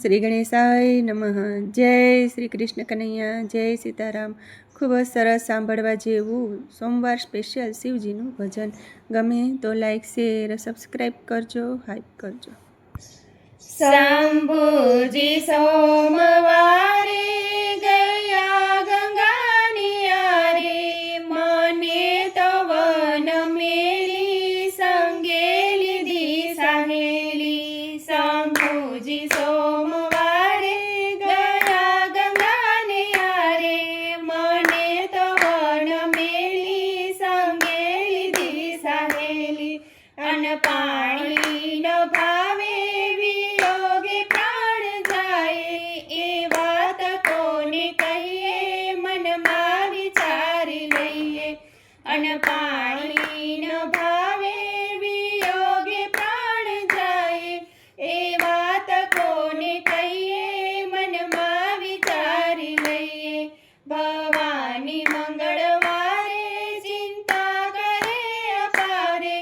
શ્રી ગણેશાય નમઃ। જય શ્રી કૃષ્ણ કનૈયા, જય સીતારામ। ખૂબ જ સરસ સાંભળવા જેવું સોમવાર સ્પેશિયલ શિવજીનું ભજન। ગમે તો લાઈક, શેર, સબસ્ક્રાઈબ કરજો, હાઈપ કરજો। શંભુજી સોમવારે ગયા ગંગાની આરે, મને તો વન મેલી સંગે લીધી સાહેલી। શંભુજી સોમવારે ગયા ગંગાને આરે, મને તો વન મેલી સંગે લીધી સાહેલી। અન પાણીનો ભાવે વિયોગે પ્રાણ જાય, એ વાત કોને કહીએ મનમાં વિચારી લઈએ। અન પાણીનો ભાવે વિયોગે પ્રાણ જાય, એ વાત કોને કહીએ મનમાં વિચારી લઈએ। ભવાની મંગળવારે ચિંતા કરે અપારે,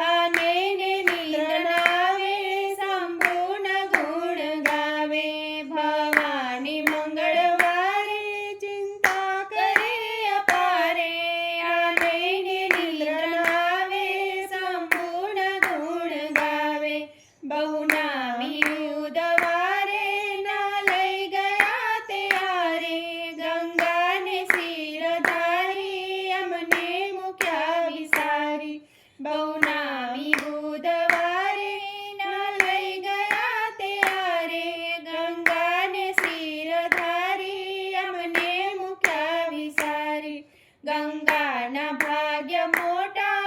આને ને નિદ્રા નાવે શંભુના ગુણ ગાવે। ભવાની મંગળવારે ચિંતા કરે અપારે, આને ને નિદ્રા નાવે શંભુના ગુણ ગાવે। બહુનામી બુધવારે ના લઈ ગયા ત્યારે, ગંગાને શિરધારી અમને મૂક્યા વિસારી। બહુનામી બુધવારે ના લઈ ગયા ત્યારે, ગંગાને શિરધારી અમને મૂક્યા વિસારી। ગંગાના ભાગ્ય મોટા,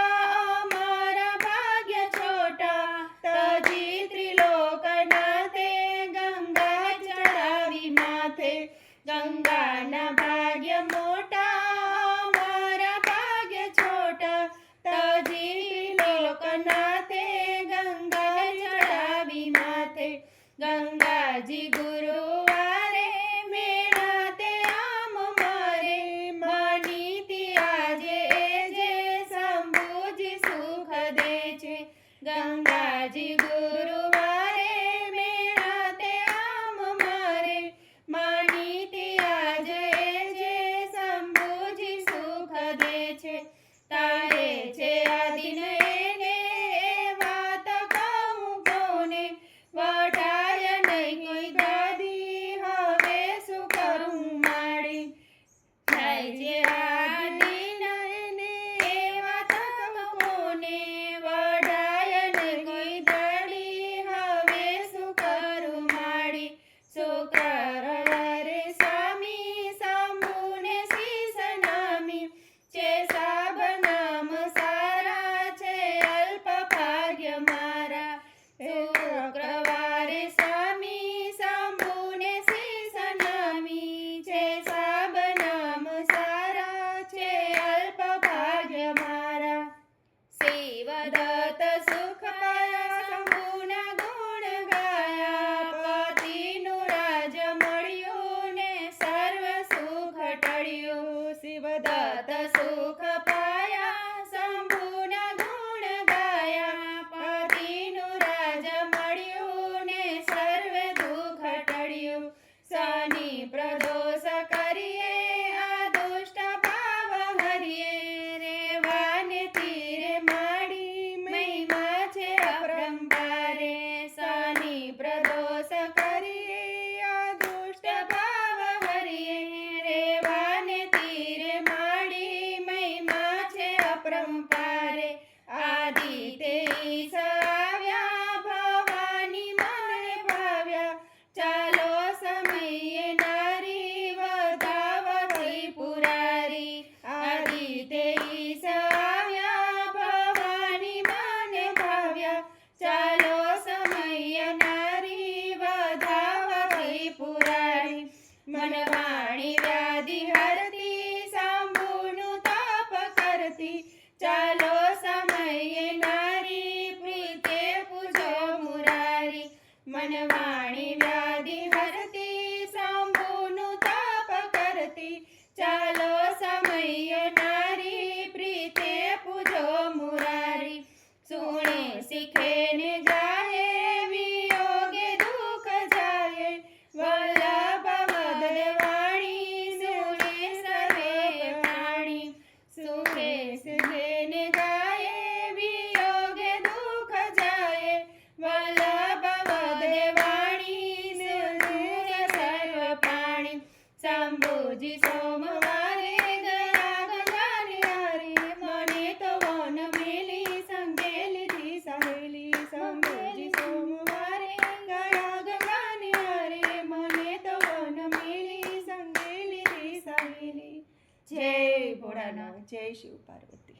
અમારા ભાગ્ય છોટા, તજી ત્રિલોકનાથે ગંગા ચડાવી માથે। ગંગાના ભાગ્ય મોટા, અમારા ભાગ્ય છોટા, તજી ત્રિલોકનાથે ગંગા ચડાવી માથે। ગંગાજી ગુરુવારે મેળા તે આમ મારે, માનીતી આજે એ જે શંભુજી સુખ દે છે। ગંગાજી ગુરુવારે મેળા તે આમ મારે, માનીતી આજે એ જે શંભુજી સુખ દે છે। તારે છે આદિન એને એ વાત કહું કોને, વઢાય નહીં કોઈ દાદી હવે શું કરું માડી। થાય છે આદિન એને એ વાત કહું કોને, વઢાય નહીં કોઈ દાદી હવે શું કરું માડી। શુક્રવારે સ્વામી શંભુને શીશ નામી, છે સાબ નામ સારા, છે અલ્પ ભાગ્ય મારા। શુક્રવારે સ્વામી શંભુને શીશ નામી, છે સાબ નામ સારા, શંભુજી સોમવારે ગયા ગંગાની હારે, મને તો વન મેલી સંગે લીધી સહેલી. શંભુજી સોમવારે ગયા ગંગાની હારે, મને તો વન મેલી સંગે લીધી સહેલી. જય ભોળાનાથ. જય શિવ પાર્વતી.